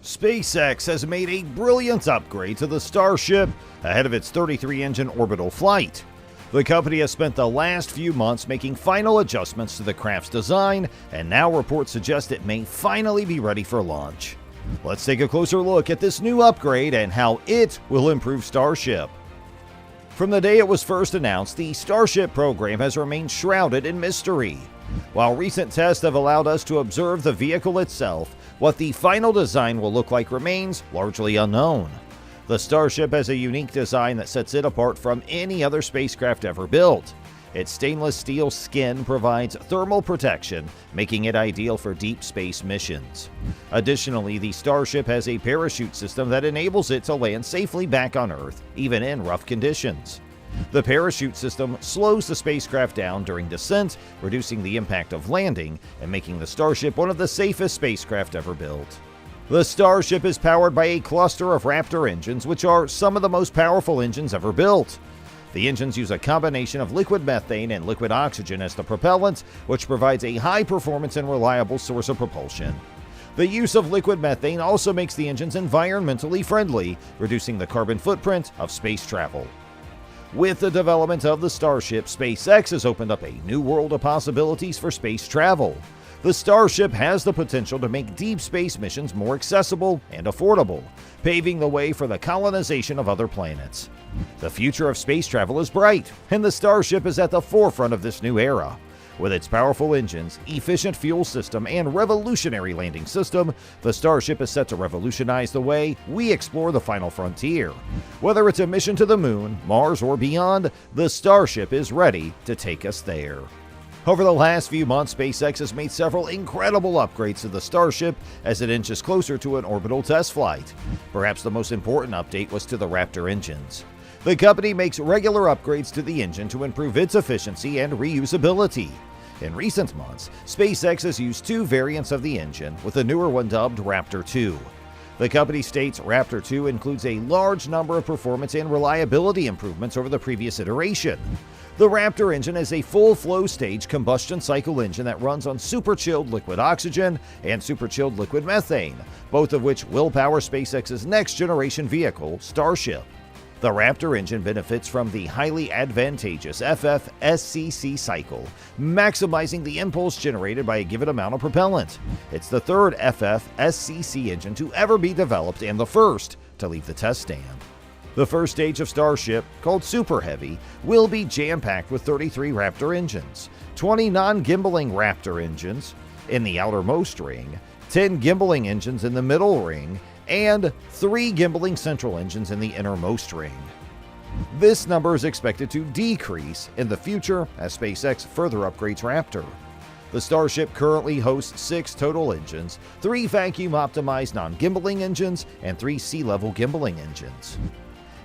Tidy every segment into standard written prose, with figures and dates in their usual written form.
SpaceX has made a brilliant upgrade to the Starship ahead of its 33-engine orbital flight. The company has spent the last few months making final adjustments to the craft's design, and now reports suggest it may finally be ready for launch. Let's take a closer look at this new upgrade and how it will improve Starship. From the day it was first announced, the Starship program has remained shrouded in mystery. While recent tests have allowed us to observe the vehicle itself, what the final design will look like remains largely unknown. The Starship has a unique design that sets it apart from any other spacecraft ever built. Its stainless steel skin provides thermal protection, making it ideal for deep space missions. Additionally, the Starship has a parachute system that enables it to land safely back on Earth, even in rough conditions. The parachute system slows the spacecraft down during descent, reducing the impact of landing and making the Starship one of the safest spacecraft ever built. The Starship is powered by a cluster of Raptor engines, which are some of the most powerful engines ever built. The engines use a combination of liquid methane and liquid oxygen as the propellant, which provides a high-performance and reliable source of propulsion. The use of liquid methane also makes the engines environmentally friendly, reducing the carbon footprint of space travel. With the development of the Starship, SpaceX has opened up a new world of possibilities for space travel. The Starship has the potential to make deep space missions more accessible and affordable, paving the way for the colonization of other planets. The future of space travel is bright, and the Starship is at the forefront of this new era. With its powerful engines, efficient fuel system, and revolutionary landing system, the Starship is set to revolutionize the way we explore the final frontier. Whether it's a mission to the Moon, Mars, or beyond, the Starship is ready to take us there. Over the last few months, SpaceX has made several incredible upgrades to the Starship as it inches closer to an orbital test flight. Perhaps the most important update was to the Raptor engines. The company makes regular upgrades to the engine to improve its efficiency and reusability. In recent months, SpaceX has used two variants of the engine, with a newer one dubbed Raptor 2. The company states Raptor 2 includes a large number of performance and reliability improvements over the previous iteration. The Raptor engine is a full-flow stage combustion cycle engine that runs on super-chilled liquid oxygen and super-chilled liquid methane, both of which will power SpaceX's next-generation vehicle, Starship. The Raptor engine benefits from the highly advantageous FF-SCC cycle, maximizing the impulse generated by a given amount of propellant. It's the third FF-SCC engine to ever be developed and the first to leave the test stand. The first stage of Starship, called Super Heavy, will be jam-packed with 33 Raptor engines, 20 non-gimbaling Raptor engines in the outermost ring, 10 gimbaling engines in the middle ring, and 3 gimbaling central engines in the innermost ring. This number is expected to decrease in the future as SpaceX further upgrades Raptor. The Starship currently hosts 6 total engines, 3 vacuum-optimized non-gimbaling engines, and 3 sea-level gimbaling engines.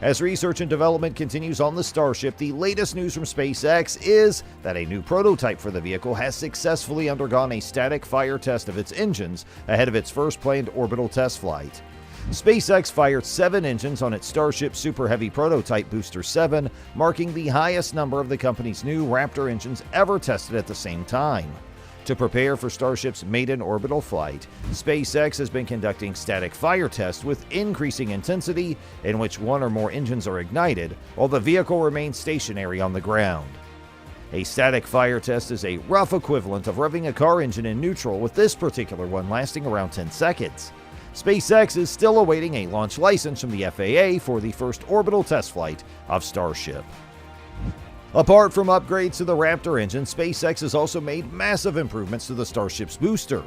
As research and development continues on the Starship, the latest news from SpaceX is that a new prototype for the vehicle has successfully undergone a static fire test of its engines ahead of its first planned orbital test flight. SpaceX fired 7 engines on its Starship Super Heavy prototype Booster 7, marking the highest number of the company's new Raptor engines ever tested at the same time. To prepare for Starship's maiden orbital flight, SpaceX has been conducting static fire tests with increasing intensity in which one or more engines are ignited while the vehicle remains stationary on the ground. A static fire test is a rough equivalent of revving a car engine in neutral, with this particular one lasting around 10 seconds. SpaceX is still awaiting a launch license from the FAA for the first orbital test flight of Starship. Apart from upgrades to the Raptor engine, SpaceX has also made massive improvements to the Starship's booster.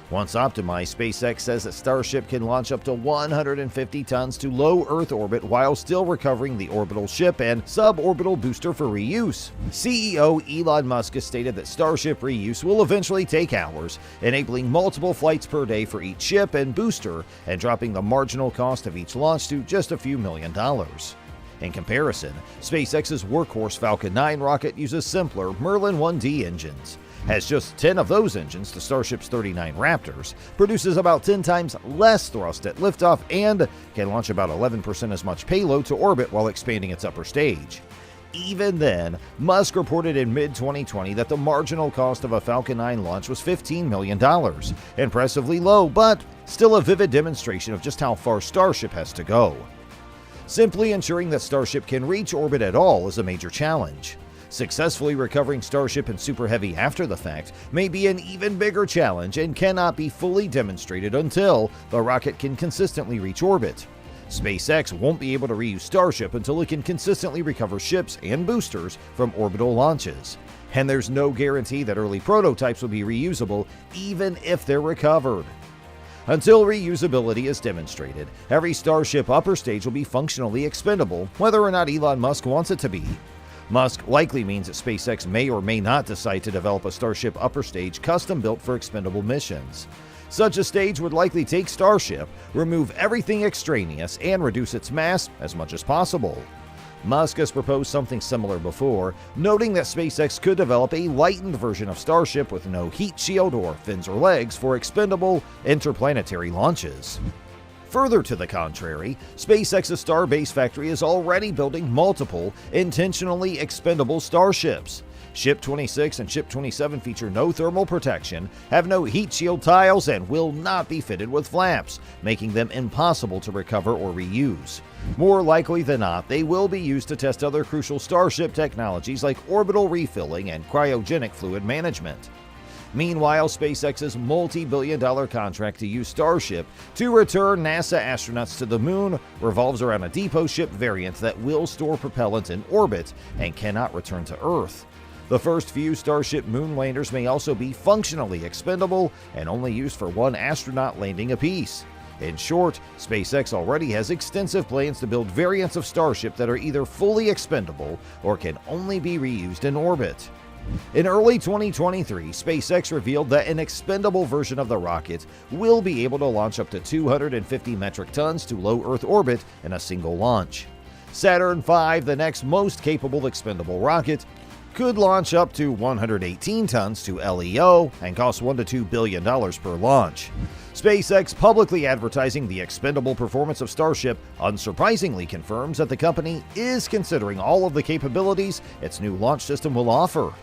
Once optimized, SpaceX says that Starship can launch up to 150 tons to low Earth orbit while still recovering the orbital ship and suborbital booster for reuse. CEO Elon Musk has stated that Starship reuse will eventually take hours, enabling multiple flights per day for each ship and booster, and dropping the marginal cost of each launch to just a few $1 million. In comparison, SpaceX's workhorse Falcon 9 rocket uses simpler Merlin 1D engines, has just 10 of those engines to Starship's 39 Raptors, produces about 10 times less thrust at liftoff, and can launch about 11% as much payload to orbit while expanding its upper stage. Even then, Musk reported in mid-2020 that the marginal cost of a Falcon 9 launch was $15 million. Impressively low, but still a vivid demonstration of just how far Starship has to go. Simply ensuring that Starship can reach orbit at all is a major challenge. Successfully recovering Starship and Super Heavy after the fact may be an even bigger challenge and cannot be fully demonstrated until the rocket can consistently reach orbit. SpaceX won't be able to reuse Starship until it can consistently recover ships and boosters from orbital launches. And there's no guarantee that early prototypes will be reusable even if they're recovered. Until reusability is demonstrated, every Starship upper stage will be functionally expendable, whether or not Elon Musk wants it to be. Musk likely means that SpaceX may or may not decide to develop a Starship upper stage custom-built for expendable missions. Such a stage would likely take Starship, remove everything extraneous, and reduce its mass as much as possible. Musk has proposed something similar before, noting that SpaceX could develop a lightened version of Starship with no heat shield or fins or legs for expendable interplanetary launches. Further to the contrary, SpaceX's Starbase factory is already building multiple, intentionally expendable Starships. Ship 26 and Ship 27 feature no thermal protection, have no heat shield tiles, and will not be fitted with flaps, making them impossible to recover or reuse. More likely than not, they will be used to test other crucial Starship technologies like orbital refilling and cryogenic fluid management. Meanwhile, SpaceX's multi-billion-dollar contract to use Starship to return NASA astronauts to the moon revolves around a depot ship variant that will store propellant in orbit and cannot return to Earth. The first few Starship moon landers may also be functionally expendable and only used for one astronaut landing apiece. In short, SpaceX already has extensive plans to build variants of Starship that are either fully expendable or can only be reused in orbit. In early 2023, SpaceX revealed that an expendable version of the rocket will be able to launch up to 250 metric tons to low Earth orbit in a single launch. Saturn V, the next most capable expendable rocket, could launch up to 118 tons to LEO and cost $1 to $2 billion per launch. SpaceX publicly advertising the expendable performance of Starship unsurprisingly confirms that the company is considering all of the capabilities its new launch system will offer.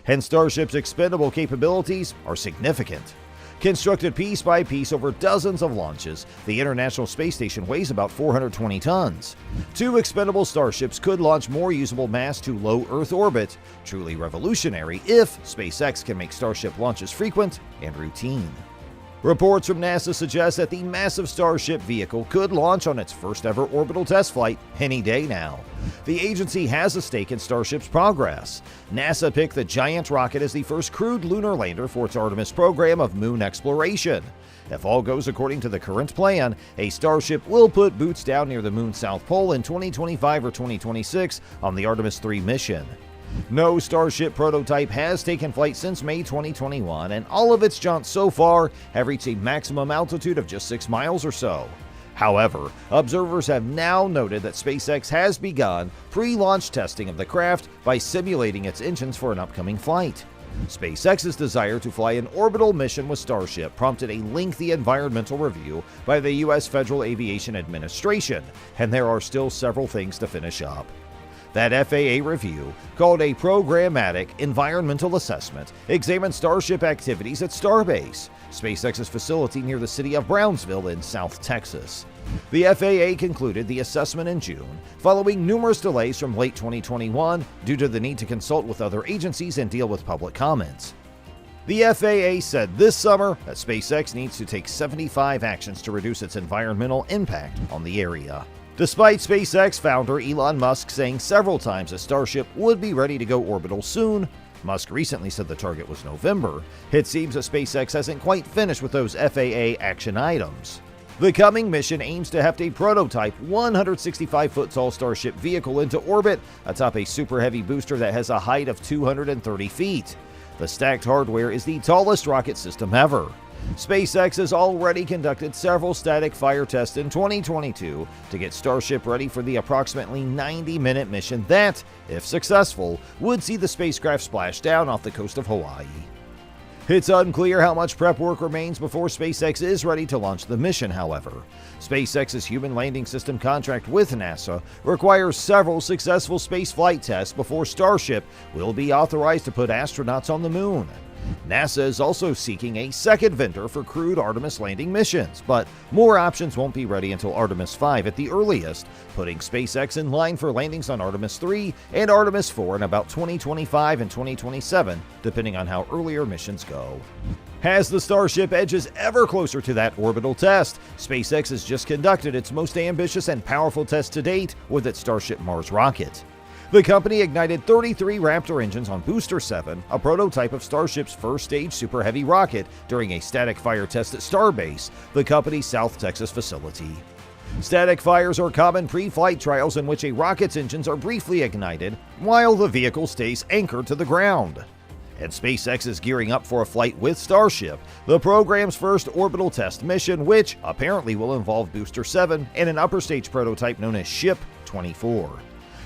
And Starship's expendable capabilities are significant. Constructed piece by piece over dozens of launches, the International Space Station weighs about 420 tons. 2 expendable Starships could launch more usable mass to low Earth orbit, truly revolutionary if SpaceX can make Starship launches frequent and routine. Reports from NASA suggest that the massive Starship vehicle could launch on its first ever orbital test flight any day now. The agency has a stake in Starship's progress. NASA picked the giant rocket as the first crewed lunar lander for its Artemis program of moon exploration. If all goes according to the current plan, a Starship will put boots down near the moon's south pole in 2025 or 2026 on the Artemis 3 mission. No Starship prototype has taken flight since May 2021, and all of its jaunts so far have reached a maximum altitude of just 6 miles or so. However, observers have now noted that SpaceX has begun pre-launch testing of the craft by simulating its engines for an upcoming flight. SpaceX's desire to fly an orbital mission with Starship prompted a lengthy environmental review by the U.S. Federal Aviation Administration, and there are still several things to finish up. That FAA review, called a Programmatic Environmental Assessment, examined Starship activities at Starbase, SpaceX's facility near the city of Brownsville in South Texas. The FAA concluded the assessment in June, following numerous delays from late 2021 due to the need to consult with other agencies and deal with public comments. The FAA said this summer that SpaceX needs to take 75 actions to reduce its environmental impact on the area. Despite SpaceX founder Elon Musk saying several times that Starship would be ready to go orbital soon, Musk recently said the target was November. It seems that SpaceX hasn't quite finished with those FAA action items. The coming mission aims to heft a prototype 165-foot tall Starship vehicle into orbit atop a Super Heavy booster that has a height of 230 feet. The stacked hardware is the tallest rocket system ever. SpaceX has already conducted several static fire tests in 2022 to get Starship ready for the approximately 90-minute mission that, if successful, would see the spacecraft splash down off the coast of Hawaii. It's unclear how much prep work remains before SpaceX is ready to launch the mission, however. SpaceX's human landing system contract with NASA requires several successful spaceflight tests before Starship will be authorized to put astronauts on the moon. NASA is also seeking a second vendor for crewed Artemis landing missions, but more options won't be ready until Artemis 5 at the earliest, putting SpaceX in line for landings on Artemis 3 and Artemis 4 in about 2025 and 2027, depending on how earlier missions go. As the Starship edges ever closer to that orbital test, SpaceX has just conducted its most ambitious and powerful test to date with its Starship Mars rocket. The company ignited 33 Raptor engines on Booster 7, a prototype of Starship's first-stage Super Heavy rocket, during a static fire test at Starbase, the company's South Texas facility. Static fires are common pre-flight trials in which a rocket's engines are briefly ignited while the vehicle stays anchored to the ground. And SpaceX is gearing up for a flight with Starship, the program's first orbital test mission, which apparently will involve Booster 7 and an upper-stage prototype known as Ship 24.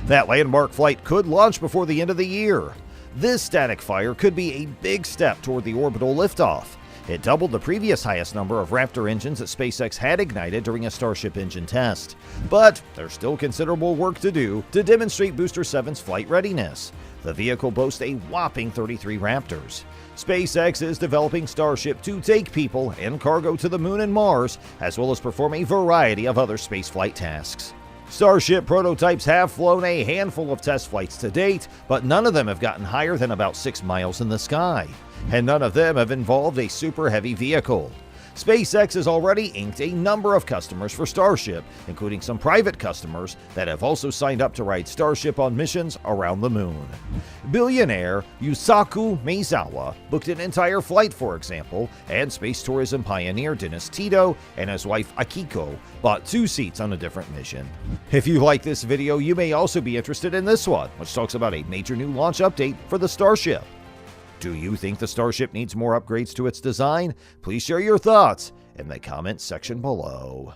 That landmark flight could launch before the end of the year. This static fire could be a big step toward the orbital liftoff. It doubled the previous highest number of Raptor engines that SpaceX had ignited during a Starship engine test. But there's still considerable work to do to demonstrate Booster 7's flight readiness. The vehicle boasts a whopping 33 Raptors. SpaceX is developing Starship to take people and cargo to the Moon and Mars, as well as perform a variety of other spaceflight tasks. Starship prototypes have flown a handful of test flights to date, but none of them have gotten higher than about 6 miles in the sky, and none of them have involved a super heavy vehicle. SpaceX has already inked a number of customers for Starship, including some private customers that have also signed up to ride Starship on missions around the moon. Billionaire Yusaku Maezawa booked an entire flight, for example, and space tourism pioneer Dennis Tito and his wife Akiko bought 2 seats on a different mission. If you like this video, you may also be interested in this one, which talks about a major new launch update for the Starship. Do you think the Starship needs more upgrades to its design? Please share your thoughts in the comments section below.